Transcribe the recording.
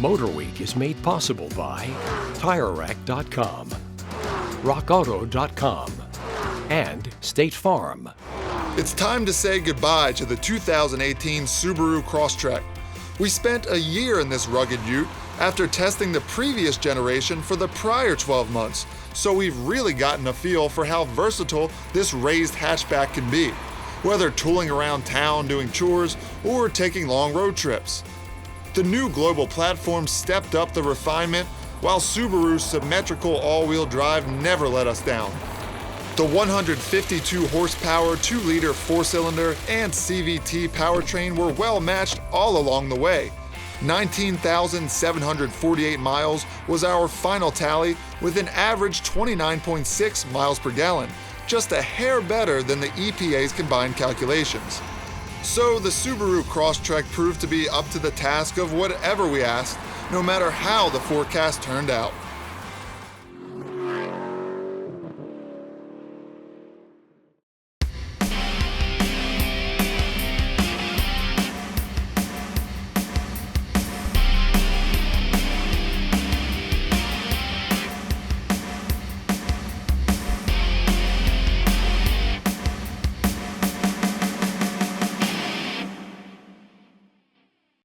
MotorWeek is made possible by TireRack.com, RockAuto.com, and State Farm. It's time to say goodbye to the 2018 Subaru Crosstrek. We spent a year in this rugged ute after testing the previous generation for the prior 12 months, so we've really gotten a feel for how versatile this raised hatchback can be, whether tooling around town doing chores or taking long road trips. The new global platform stepped up the refinement, while Subaru's symmetrical all-wheel drive never let us down. The 152 horsepower 2-liter 4-cylinder and CVT powertrain were well matched all along the way. 19,748 miles was our final tally, with an average 29.6 miles per gallon, just a hair better than the EPA's combined calculations. So the Subaru Crosstrek proved to be up to the task of whatever we asked, no matter how the forecast turned out.